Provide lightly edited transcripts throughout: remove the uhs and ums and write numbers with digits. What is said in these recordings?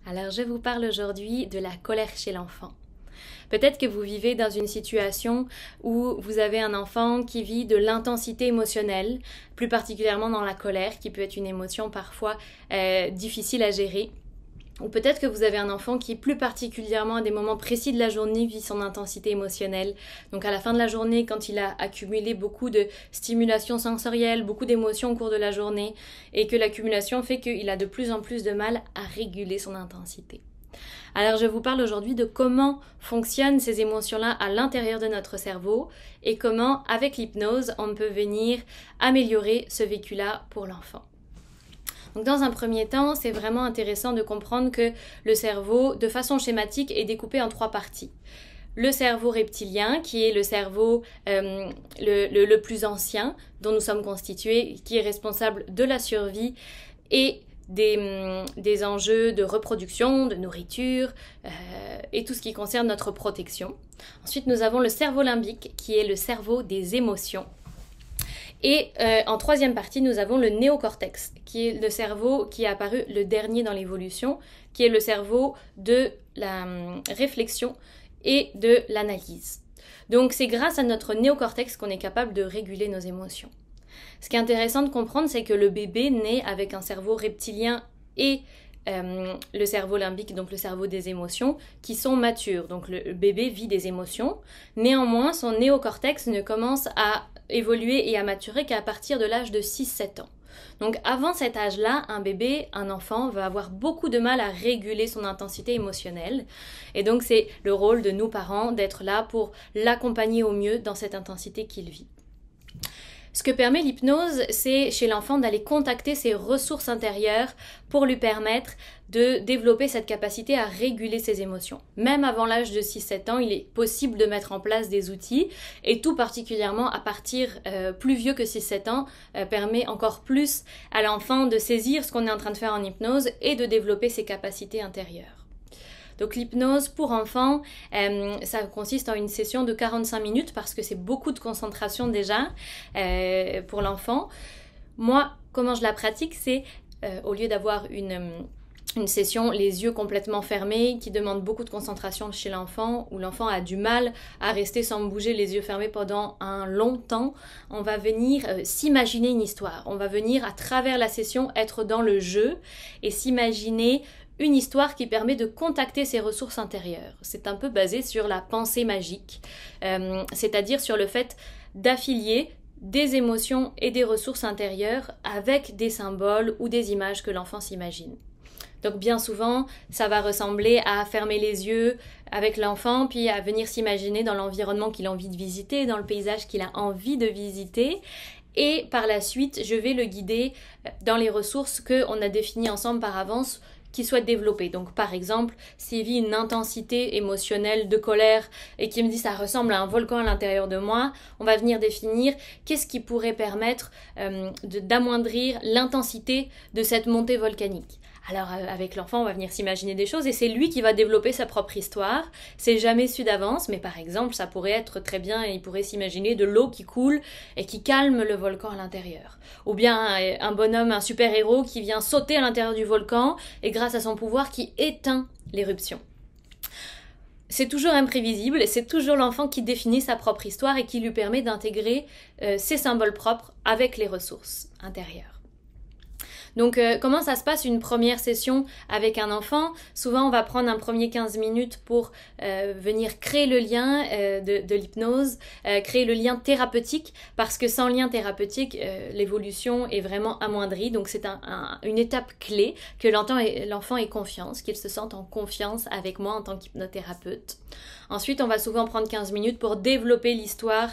Alors je vous parle aujourd'hui de la colère chez l'enfant. Peut-être que vous vivez dans une situation où vous avez un enfant qui vit de l'intensité émotionnelle, plus particulièrement dans la colère, qui peut être une émotion parfois difficile à gérer. Ou peut-être que vous avez un enfant qui, plus particulièrement à des moments précis de la journée, vit son intensité émotionnelle. Donc à la fin de la journée, quand il a accumulé beaucoup de stimulation sensorielle, beaucoup d'émotions au cours de la journée, et que l'accumulation fait qu'il a de plus en plus de mal à réguler son intensité. Alors je vous parle aujourd'hui de comment fonctionnent ces émotions-là à l'intérieur de notre cerveau et comment, avec l'hypnose, on peut venir améliorer ce vécu-là pour l'enfant. Donc dans un premier temps, c'est vraiment intéressant de comprendre que le cerveau, de façon schématique, est découpé en 3 parties. Le cerveau reptilien, qui est le cerveau le plus ancien dont nous sommes constitués, qui est responsable de la survie et des enjeux de reproduction, de nourriture et tout ce qui concerne notre protection. Ensuite, nous avons le cerveau limbique, qui est le cerveau des émotions. Et en 3e partie, nous avons le néocortex, qui est le cerveau qui est apparu le dernier dans l'évolution, qui est le cerveau de la réflexion et de l'analyse. Donc c'est grâce à notre néocortex qu'on est capable de réguler nos émotions. Ce qui est intéressant de comprendre, c'est que le bébé naît avec un cerveau reptilien et le cerveau limbique, donc le cerveau des émotions, qui sont matures. Donc le bébé vit des émotions. Néanmoins, son néocortex ne commence à évoluer et à maturer qu'à partir de l'âge de 6-7 ans. Donc avant cet âge-là, un bébé, un enfant, va avoir beaucoup de mal à réguler son intensité émotionnelle. Et donc c'est le rôle de nous parents d'être là pour l'accompagner au mieux dans cette intensité qu'il vit. Ce que permet l'hypnose, c'est chez l'enfant d'aller contacter ses ressources intérieures pour lui permettre de développer cette capacité à réguler ses émotions. Même avant l'âge de 6-7 ans, il est possible de mettre en place des outils et tout particulièrement à partir plus vieux que 6-7 ans permet encore plus à l'enfant de saisir ce qu'on est en train de faire en hypnose et de développer ses capacités intérieures. Donc l'hypnose pour enfants, ça consiste en une session de 45 minutes parce que c'est beaucoup de concentration déjà pour l'enfant. Moi, comment je la pratique, c'est au lieu d'avoir une session les yeux complètement fermés qui demande beaucoup de concentration chez l'enfant, où l'enfant a du mal à rester sans bouger les yeux fermés pendant un long temps, on va venir s'imaginer une histoire. On va venir à travers la session être dans le jeu et s'imaginer une histoire qui permet de contacter ses ressources intérieures. C'est un peu basé sur la pensée magique, c'est-à-dire sur le fait d'affilier des émotions et des ressources intérieures avec des symboles ou des images que l'enfant s'imagine. Donc bien souvent, ça va ressembler à fermer les yeux avec l'enfant, puis à venir s'imaginer dans l'environnement qu'il a envie de visiter, dans le paysage qu'il a envie de visiter. Et par la suite, je vais le guider dans les ressources qu'on a définies ensemble par avance, qui souhaite développer. Donc par exemple, s'il vit une intensité émotionnelle de colère et qui me dit ça ressemble à un volcan à l'intérieur de moi, on va venir définir qu'est-ce qui pourrait permettre d'amoindrir l'intensité de cette montée volcanique. Alors avec l'enfant, on va venir s'imaginer des choses et c'est lui qui va développer sa propre histoire. C'est jamais su d'avance, mais par exemple, ça pourrait être très bien, il pourrait s'imaginer de l'eau qui coule et qui calme le volcan à l'intérieur. Ou bien un bonhomme, un super-héros qui vient sauter à l'intérieur du volcan et grâce à son pouvoir qui éteint l'éruption. C'est toujours imprévisible, c'est toujours l'enfant qui définit sa propre histoire et qui lui permet d'intégrer ses symboles propres avec les ressources intérieures. Donc comment ça se passe une première session avec un enfant? Souvent on va prendre un premier 15 minutes pour venir créer le lien de l'hypnose, créer le lien thérapeutique parce que sans lien thérapeutique l'évolution est vraiment amoindrie. Donc c'est une étape clé que l'enfant ait confiance, qu'il se sente en confiance avec moi en tant qu'hypnothérapeute. Ensuite on va souvent prendre 15 minutes pour développer l'histoire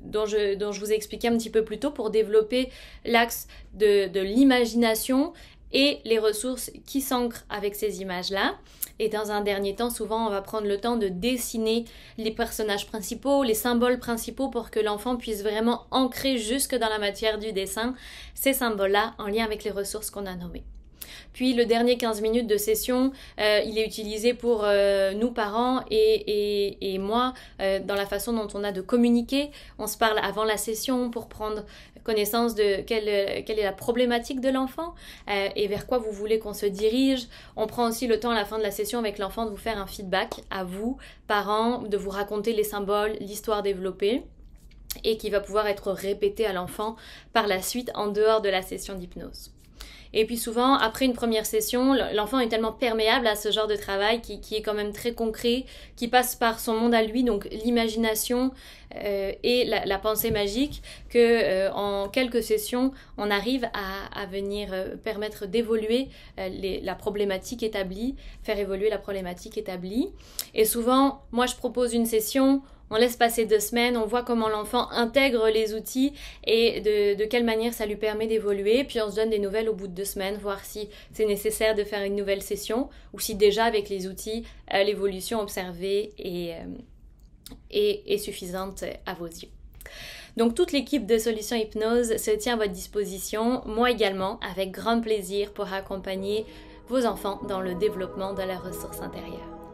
dont je vous ai expliqué un petit peu plus tôt pour développer l'axe de l'imagination et les ressources qui s'ancrent avec ces images-là. Et dans un dernier temps, souvent, on va prendre le temps de dessiner les personnages principaux, les symboles principaux pour que l'enfant puisse vraiment ancrer jusque dans la matière du dessin ces symboles-là en lien avec les ressources qu'on a nommées. Puis le dernier 15 minutes de session, il est utilisé pour nous parents et moi, dans la façon dont on a de communiquer. On se parle avant la session pour prendre connaissance de quelle est la problématique de l'enfant et vers quoi vous voulez qu'on se dirige. On prend aussi le temps à la fin de la session avec l'enfant de vous faire un feedback à vous, parents, de vous raconter les symboles, l'histoire développée et qui va pouvoir être répété à l'enfant par la suite en dehors de la session d'hypnose. Et puis souvent, après une première session, l'enfant est tellement perméable à ce genre de travail qui est quand même très concret, qui passe par son monde à lui, donc l'imagination et la pensée magique, que en quelques sessions, on arrive à venir permettre d'évoluer la problématique établie, faire évoluer la problématique établie. Et souvent, moi je propose une session, on laisse passer 2 semaines, on voit comment l'enfant intègre les outils et de quelle manière ça lui permet d'évoluer. Puis on se donne des nouvelles au bout de 2 semaines, voir si c'est nécessaire de faire une nouvelle session ou si déjà avec les outils, l'évolution observée est suffisante à vos yeux. Donc toute l'équipe de Solutions Hypnose se tient à votre disposition, moi également, avec grand plaisir pour accompagner vos enfants dans le développement de la ressource intérieure.